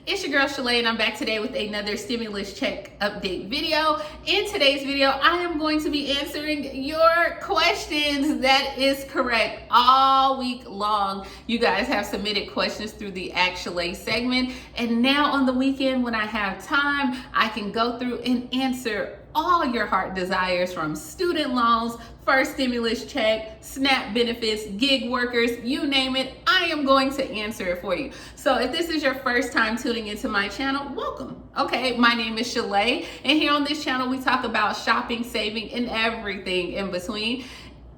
It's your girl Shalae and I'm back today with another stimulus check update video. In today's video, I am going to be answering your questions. That is correct. All week long, you guys have submitted questions through the Ask Shalae segment. And now on the weekend when I have time, I can go through and answer all your heart desires, from student loans, first stimulus check, SNAP benefits, gig workers, you name it, I am going to answer it for you. So if this is your first time tuning into my channel, welcome. Okay, my name is Shalae, and here on this channel we talk about shopping, saving, and everything in between.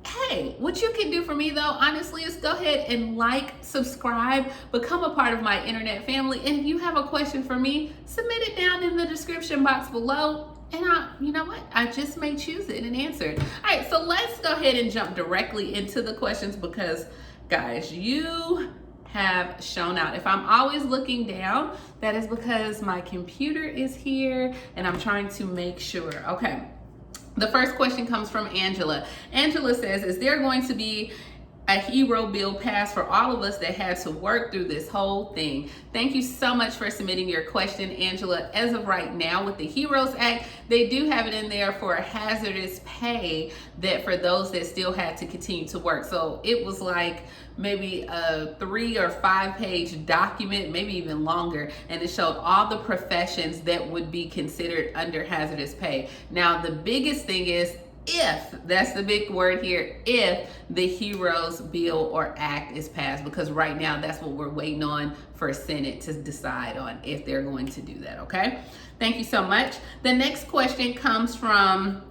Hey, what you can do for me though, honestly, is go ahead and like, subscribe, become a part of my internet family. And if you have a question for me, submit it down in the description box below. And you know what? I just may choose it and answer it. All right, so let's go ahead and jump directly into the questions because, guys, you have shown out. If I'm always looking down, that is because my computer is here and I'm trying to make sure. Okay, the first question comes from Angela. Angela says, is there going to be a hero bill passed for all of us that had to work through this whole thing? Thank you so much for submitting your question, Angela. As of right now, with the HEROES Act, they do have it in there for hazardous pay, that for those that still had to continue to work. So it was like maybe a 3 or 5 page document, maybe even longer, and it showed all the professions that would be considered under hazardous pay. Now, the biggest thing is, if, that's the big word here, if the HEROES bill or act is passed, because right now that's what we're waiting on for Senate to decide on, if they're going to do that. Okay, thank you so much. The next question comes from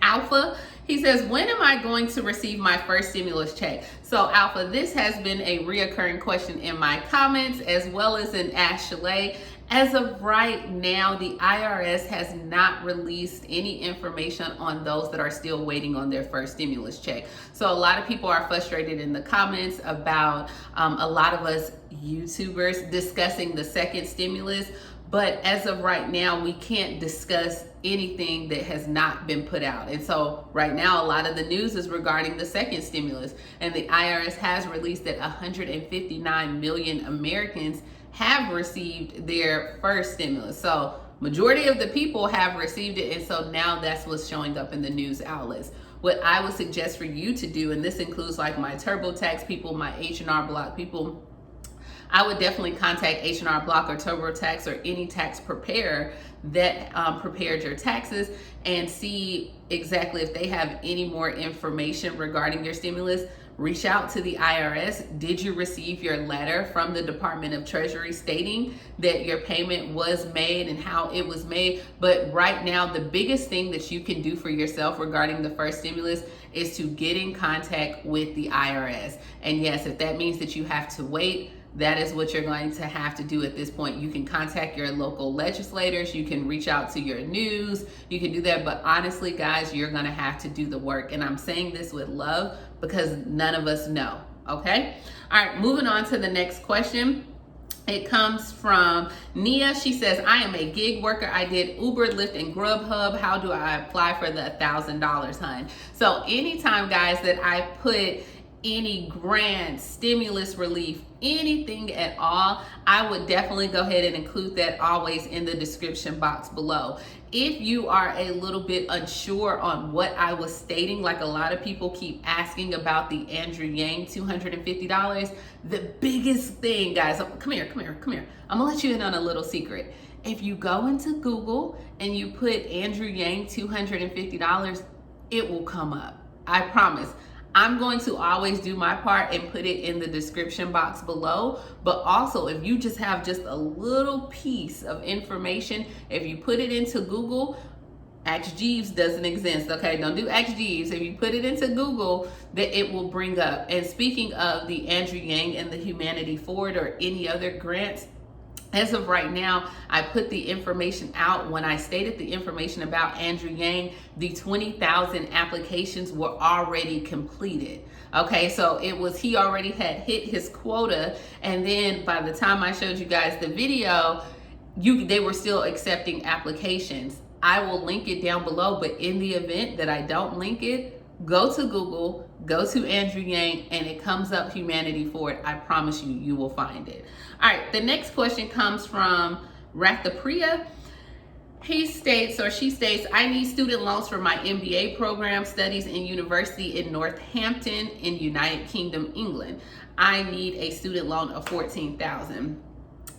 Alpha. He says, when am I going to receive my first stimulus check? So Alpha, this has been a reoccurring question in my comments as well as in Ask Shalae. As of right now, the IRS has not released any information on those that are still waiting on their first stimulus check. So a lot of people are frustrated in the comments about a lot of us YouTubers discussing the second stimulus. But as of right now, we can't discuss anything that has not been put out. And so right now, a lot of the news is regarding the second stimulus. And the IRS has released that 159 million Americans have received their first stimulus. So majority of the people have received it. And so now that's what's showing up in the news outlets. What I would suggest for you to do, and this includes like my TurboTax people, my H&R Block people, I would definitely contact H&R Block or TurboTax or any tax preparer that prepared your taxes and see exactly if they have any more information regarding your stimulus. Reach out to the IRS. Did you receive your letter from the Department of Treasury stating that your payment was made and how it was made? But right now, the biggest thing that you can do for yourself regarding the first stimulus is to get in contact with the IRS. And yes, if that means that you have to wait, that is what you're going to have to do at this point. You can contact your local legislators, you can reach out to your news, you can do that. But honestly, guys, you're gonna have to do the work. And I'm saying this with love because none of us know, okay? All right, moving on to the next question. It comes from Nia. She says, I am a gig worker. I did Uber, Lyft, and Grubhub. How do I apply for the $1,000, hun? So anytime, guys, that I put any grant, stimulus relief, anything at all, I would definitely go ahead and include that always in the description box below. If you are a little bit unsure on what I was stating, like a lot of people keep asking about the Andrew Yang $250, the biggest thing, guys, come here. I'm gonna let you in on a little secret. If you go into Google and you put Andrew Yang $250, it will come up. I promise. I'm going to always do my part and put it in the description box below. But also, if you just have just a little piece of information, if you put it into Google, Ask Jeeves doesn't exist, okay? Don't do Ask Jeeves. If you put it into Google, that it will bring up. And speaking of the Andrew Yang and the Humanity Forward or any other grants, as of right now, I put the information out. When I stated the information about Andrew Yang, the 20,000 applications were already completed. Okay, so it was, he already had hit his quota. And then by the time I showed you guys the video, they were still accepting applications. I will link it down below, but in the event that I don't link it, Go to Google, go to Andrew Yang, and it comes up Humanity Forward. I promise you, you will find it. All right, the next question comes from Rathapriya. He states, or she states, I need student loans for my MBA program, studies in university in Northampton in United Kingdom, England. I need a student loan of $14,000.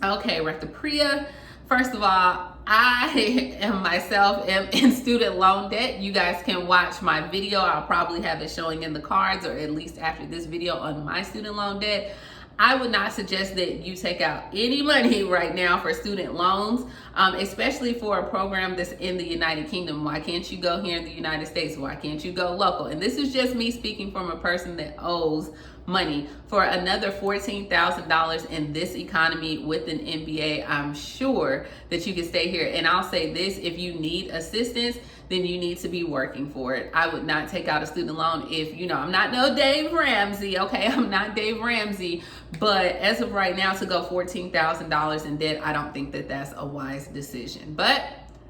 Okay, Rathapriya, first of all, I am myself in student loan debt. You guys can watch my video. I'll probably have it showing in the cards, or at least after this video, on my student loan debt. I would not suggest that you take out any money right now for student loans, especially for a program that's in the United Kingdom. Why can't you go here in the United States? Why can't you go local? And this is just me speaking from a person that owes money. For another $14,000 in this economy with an MBA, I'm sure that you can stay here. And I'll say this, if you need assistance, then you need to be working for it. I would not take out a student loan if, you know, I'm not no Dave Ramsey, okay? I'm not Dave Ramsey, but as of right now, to go $14,000 in debt, I don't think that that's a wise decision. But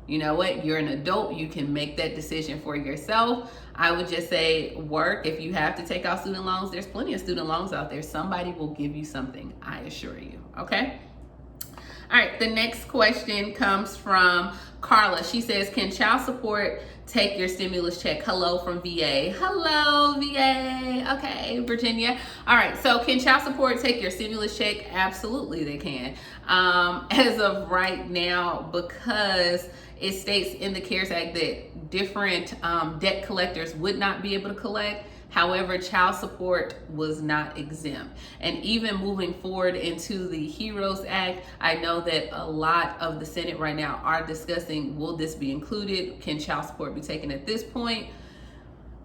you know what? You're an adult. You can make that decision for yourself. I would just say work. If you have to take out student loans, there's plenty of student loans out there. Somebody will give you something, I assure you, okay? All right, the next question comes from Carla. She says, can child support take your stimulus check? Hello from VA. Hello, VA. Okay, Virginia. All right, so can child support take your stimulus check? Absolutely, they can. As of right now, because it states in the CARES Act that different debt collectors would not be able to collect. However, child support was not exempt. And even moving forward into the HEROES Act, I know that a lot of the Senate right now are discussing, will this be included? Can child support be taken at this point?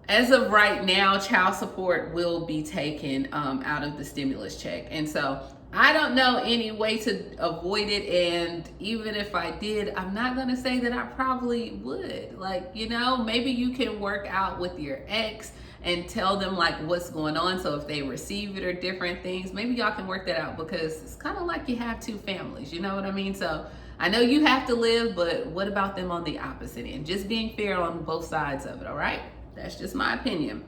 As of right now, child support will be taken out of the stimulus check. And so I don't know any way to avoid it. And even if I did, I'm not going to say that I probably would. Like, you know, maybe you can work out with your ex and tell them like what's going on. So if they receive it or different things, maybe y'all can work that out, because it's kind of like you have two families, you know what I mean? So I know you have to live, but what about them on the opposite end? Just being fair on both sides of it, all right? That's just my opinion.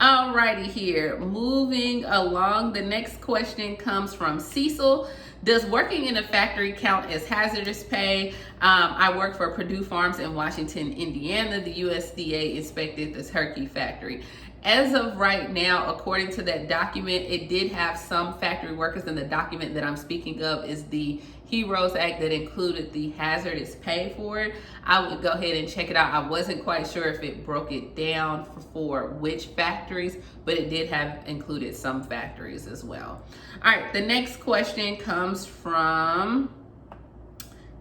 Alrighty, here, moving along. The next question comes from Cecil. Does working in a factory count as hazardous pay? I work for Purdue Farms in Washington, Indiana. The USDA inspected the turkey factory. As of right now, according to that document, it did have some factory workers, and the document that I'm speaking of is the HEROES Act that included the hazardous pay for it. I would go ahead and check it out. I wasn't quite sure if it broke it down for which factories, but it did have included some factories as well. All right, the next question comes from,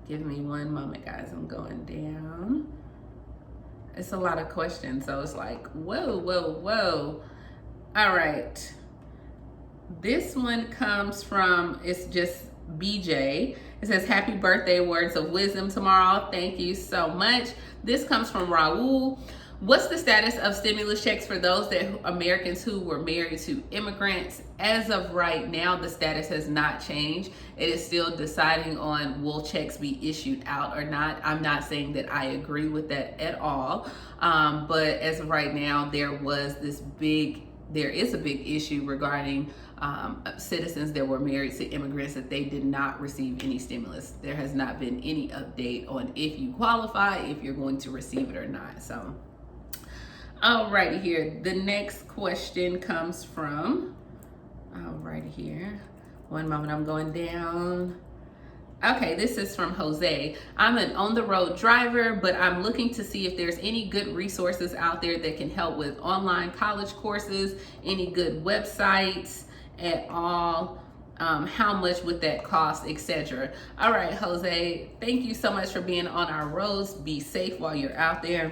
give me one moment, guys, I'm going down. It's a lot of questions, so it's like, whoa, whoa, whoa. All right. This one comes from, it's just BJ. It says, happy birthday, words of wisdom tomorrow. Thank you so much. This comes from Raul. What's the status of stimulus checks for those Americans who were married to immigrants? As of right now, the status has not changed. It is still deciding on will checks be issued out or not. I'm not saying that I agree with that at all. But as of right now, there is a big issue regarding citizens that were married to immigrants that they did not receive any stimulus. There has not been any update on if you qualify, if you're going to receive it or not. So, alrighty, here. The next question comes from, alrighty here. One moment, I'm going down. Okay, this is from Jose. I'm an on-the-road driver, but I'm looking to see if there's any good resources out there that can help with online college courses, any good websites at all, how much would that cost, etc. All right, Jose, thank you so much for being on our roads. Be safe while you're out there.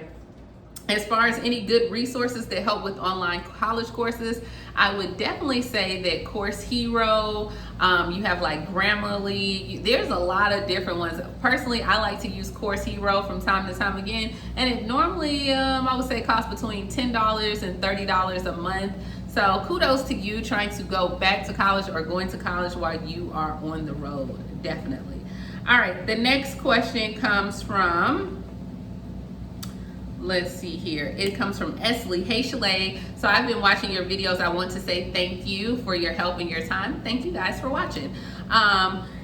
As far as any good resources that help with online college courses, I would definitely say that Course Hero, you have like Grammarly, there's a lot of different ones. Personally, I like to use Course Hero from time to time again, and it normally, I would say, costs between $10 and $30 a month. So kudos to you trying to go back to college or going to college while you are on the road, definitely. All right, the next question comes from Let's see here. It comes from Esley. Hey, Shalae. So I've been watching your videos. I want to say thank you for your help and your time. Thank you guys for watching.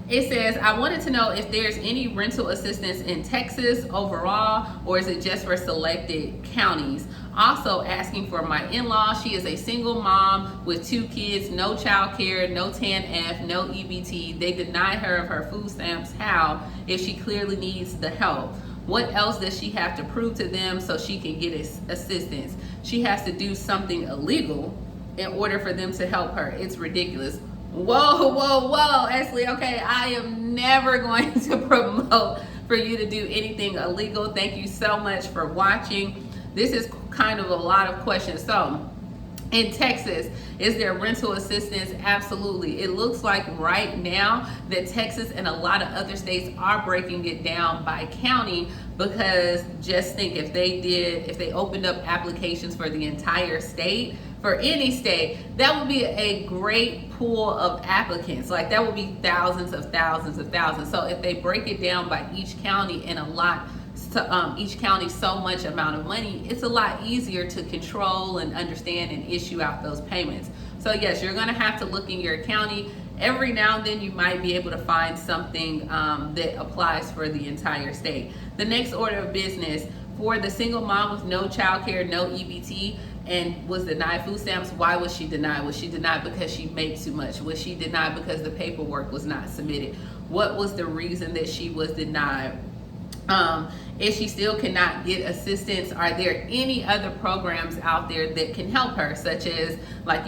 It says, I wanted to know if there's any rental assistance in Texas overall, or is it just for selected counties? Also asking for my in-law. She is a single mom with 2 kids, no child care, no TANF, no EBT. They deny her of her food stamps. How, if she clearly needs the help? What else does she have to prove to them so she can get assistance? She has to do something illegal in order for them to help her. It's ridiculous. Whoa, whoa, whoa, Ashley. Okay, I am never going to promote for you to do anything illegal. Thank you so much for watching. This is kind of a lot of questions. So, in Texas, is there rental assistance? Absolutely. It looks like right now that Texas and a lot of other states are breaking it down by county, because just think, if they opened up applications for the entire state, for any state, that would be a great pool of applicants. Like, that would be thousands of thousands of thousands. So if they break it down by each county and each county so much amount of money, it's a lot easier to control and understand and issue out those payments. So yes, you're gonna have to look in your county. Every now and then you might be able to find something that applies for the entire state. The next order of business, for the single mom with no child care, no EBT, and was denied food stamps, why was she denied? Was she denied because she made too much? Was she denied because the paperwork was not submitted? What was the reason that she was denied? If she still cannot get assistance, are there any other programs out there that can help her, such as, like,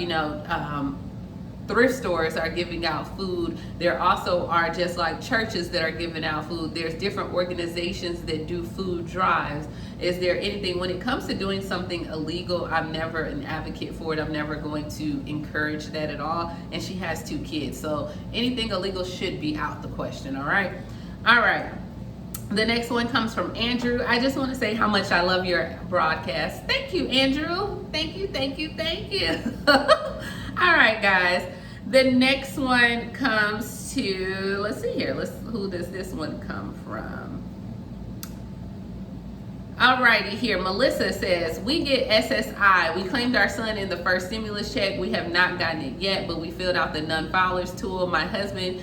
thrift stores are giving out food. There also are, just like churches that are giving out food, there's different organizations that do food drives. Is there anything, when it comes to doing something illegal, I'm never an advocate for it. I'm never going to encourage that at all. And she has 2 kids, so anything illegal should be out the question. All right. The next one comes from Andrew. I just want to say how much I love your broadcast. Thank you, Andrew. Thank you, thank you, thank you. All right, guys. The next one comes to, let's see here. Who does this one come from? Alrighty, here, Melissa says, we get SSI. We claimed our son in the first stimulus check. We have not gotten it yet, but we filled out the non-filers tool. My husband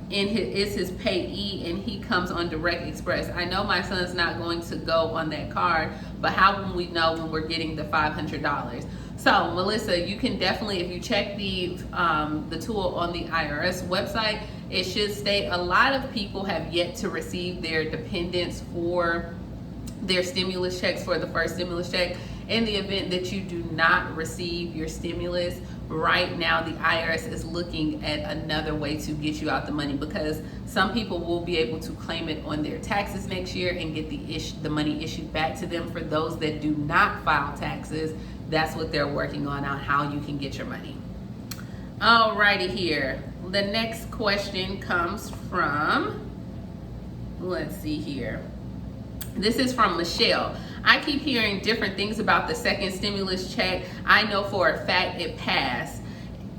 is his payee, and he comes on Direct Express. I know my son's not going to go on that card, but how will we know when we're getting the $500? So Melissa, you can definitely, if you check the tool on the IRS website, it should state a lot of people have yet to receive their dependents for their stimulus checks, for the first stimulus check. In the event that you do not receive your stimulus, right now the IRS is looking at another way to get you out the money, because some people will be able to claim it on their taxes next year and get the money issued back to them. For those that do not file taxes, that's what they're working on how you can get your money. Alrighty, here. The next question comes from, let's see here. This is from Michelle. I keep hearing different things about the second stimulus check. I know for a fact it passed.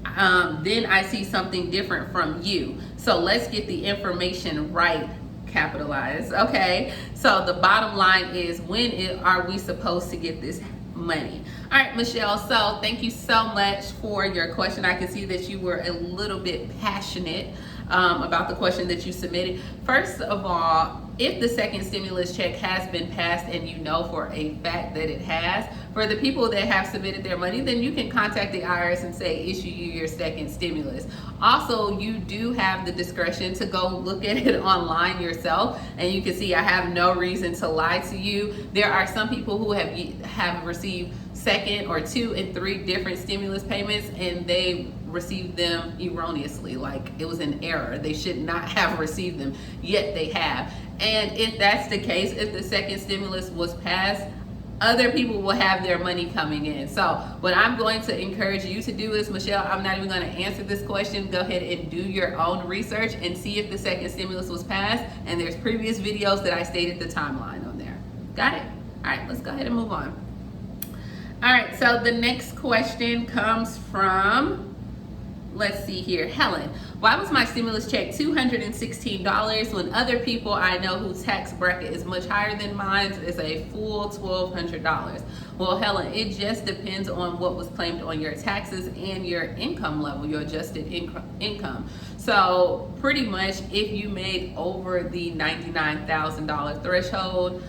Then I see something different from you. So let's get the information right, capitalized. Okay, so the bottom line is, when are we supposed to get this money? All right, Michelle, so thank you so much for your question. I can see that you were a little bit passionate about the question that you submitted. First of all, if the second stimulus check has been passed, and you know for a fact that it has, for the people that have submitted their money, then you can contact the IRS and say, issue you your second stimulus. Also, you do have the discretion to go look at it online yourself, and you can see I have no reason to lie to you. There are some people who have received second or 2 and 3 different stimulus payments, and they received them erroneously, like it was an error. They should not have received them, yet they have. And if that's the case, if the second stimulus was passed, other people will have their money coming in. So what I'm going to encourage you to do is, Michelle, I'm not even going to answer this question. Go ahead and do your own research and see if the second stimulus was passed. And there's previous videos that I stated the timeline on there. Got it? All right, let's go ahead and move on. All right, so the next question comes from, let's see here. Helen, why was my stimulus check $216 when other people I know whose tax bracket is much higher than mine is a full $1,200? Well, Helen, it just depends on what was claimed on your taxes and your income level, your adjusted income. So pretty much if you made over the $99,000 threshold,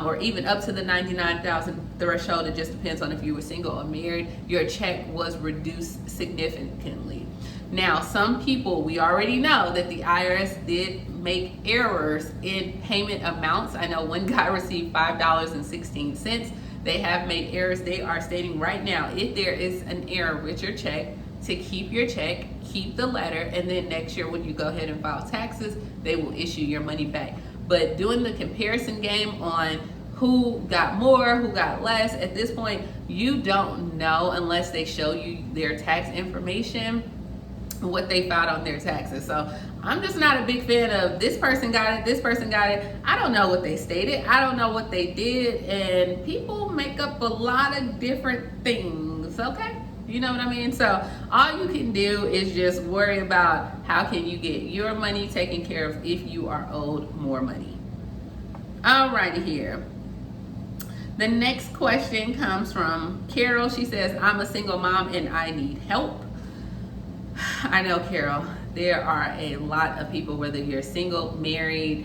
or even up to the $99,000 threshold, it just depends on if you were single or married, your check was reduced significantly. Now, some people, we already know that the IRS did make errors in payment amounts. I know one guy received $5.16. They have made errors. They are stating right now, if there is an error with your check, to keep your check, keep the letter, and then next year when you go ahead and file taxes, they will issue your money back. But doing the comparison game on who got more, who got less, at this point, you don't know unless they show you their tax information, what they filed on their taxes. So I'm just not a big fan of this person got it, this person got it. I don't know what they stated. I don't know what they did. And people make up a lot of different things, okay? You know what I mean? So all you can do is just worry about how can you get your money taken care of if you are owed more money. Alrighty here. The next question comes from Carol. She says, I'm a single mom and I need help. I know, Carol, there are a lot of people, whether you're single, married,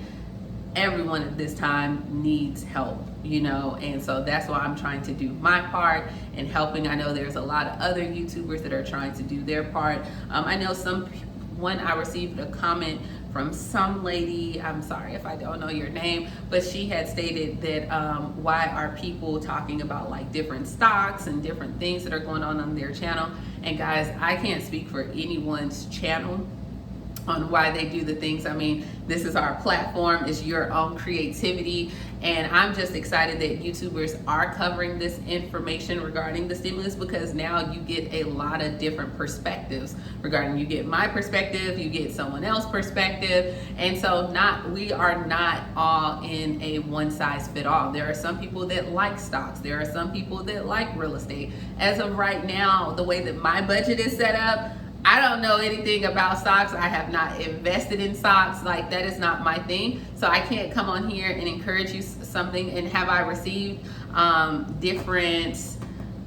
everyone at this time needs help, you know, and so that's why I'm trying to do my part in helping. I know there's a lot of other YouTubers that are trying to do their part. I know I received a comment from some lady, I'm sorry if I don't know your name, but she had stated that why are people talking about like different stocks and different things that are going on their channel. And guys, I can't speak for anyone's channel on why they do the things. I mean, this is our platform, it's your own creativity, and I'm just excited that YouTubers are covering this information regarding the stimulus, because now you get a lot of different perspectives regarding, you get my perspective, you get someone else's perspective, and so we are not all in a one size fit all. There are some people that like stocks, there are some people that like real estate. As of right now, the way that my budget is set up, I don't know anything about stocks. I have not invested in stocks. Like, that is not my thing. So I can't come on here and encourage you something. And have I received different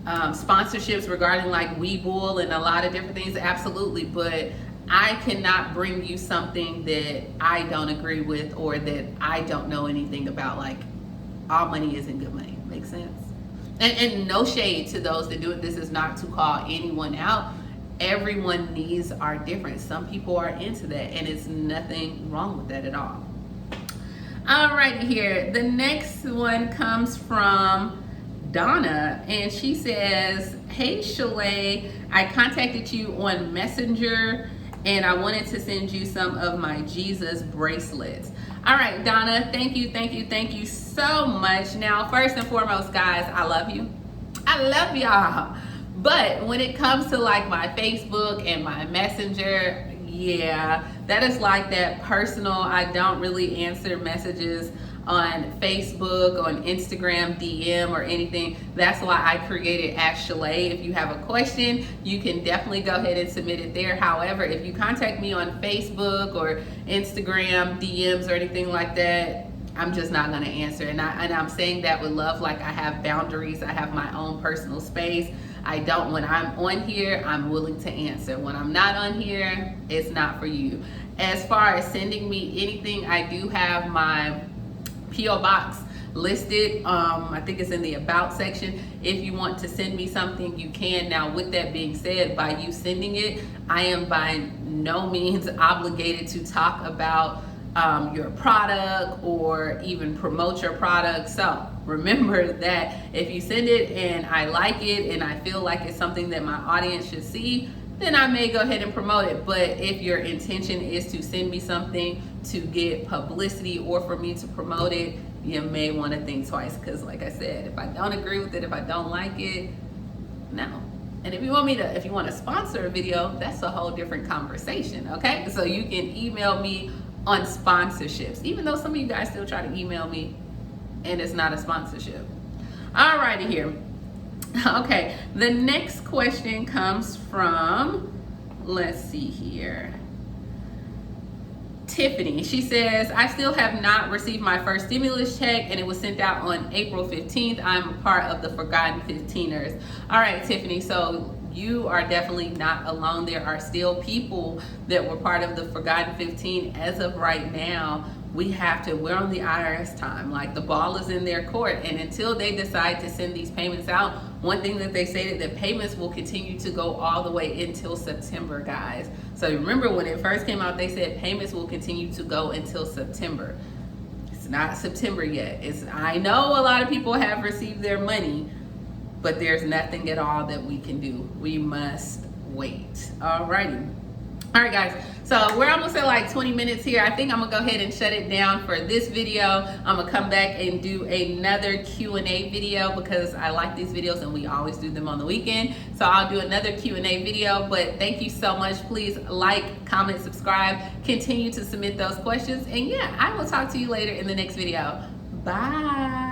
sponsorships regarding like Webull and a lot of different things? Absolutely. But I cannot bring you something that I don't agree with or that I don't know anything about. Like, all money isn't good money. Makes sense? And no shade to those that do it. This is not to call anyone out. Everyone's needs are different. Some people are into that, and it's nothing wrong with that at all. Alrighty here. The next one comes from Donna, and she says, hey Shalae, I contacted you on Messenger and I wanted to send you some of my Jesus bracelets. All right, Donna, thank you so much. Now, first and foremost, guys, I love you. I love y'all. But when it comes to like my Facebook and my Messenger, yeah, that is like that personal. I don't really answer messages on Facebook, on Instagram, DM or anything. That's why I created Ask Shalae. If you have a question, you can definitely go ahead and submit it there. However, if you contact me on Facebook or Instagram, DMs or anything like that, I'm just not gonna answer. And I'm saying that with love, like I have boundaries. I have my own personal space. When I'm on here, I'm willing to answer. When I'm not on here, it's not for you. As far as sending me anything, I do have my P.O. box listed. I think it's in the about section. If you want to send me something, you can. Now, with that being said, by you sending it, I am by no means obligated to talk about your product or even promote your product. So remember that if you send it and I like it and I feel like it's something that my audience should see, then I may go ahead and promote it. But if your intention is to send me something to get publicity or for me to promote it, you may want to think twice, because like I said, if I don't agree with it, if I don't like it, no. And if you want to sponsor a video, that's a whole different conversation, okay? So you can email me on sponsorships, even though some of you guys still try to email me and it's not a sponsorship. Alrighty here. Okay, the next question comes from let's see here. Tiffany, she says, I still have not received my first stimulus check and it was sent out on April 15th. I'm a part of the Forgotten 15ers. All right, Tiffany, so you are definitely not alone. There are still people that were part of the Forgotten 15 as of right now. We're on the IRS time. Like, the ball is in their court, and until they decide to send these payments out, one thing that they stated, that payments will continue to go all the way until September, guys. So remember, when it first came out, they said payments will continue to go until September. It's not September yet. I know a lot of people have received their money, but there's nothing at all that we can do. We must wait. Alrighty. All right, guys, so we're almost at like 20 minutes here. I think I'm gonna go ahead and shut it down for this video. I'm gonna come back and do another Q&A video because I like these videos and we always do them on the weekend. So I'll do another Q&A video, but thank you so much. Please like, comment, subscribe, continue to submit those questions. And yeah, I will talk to you later in the next video. Bye.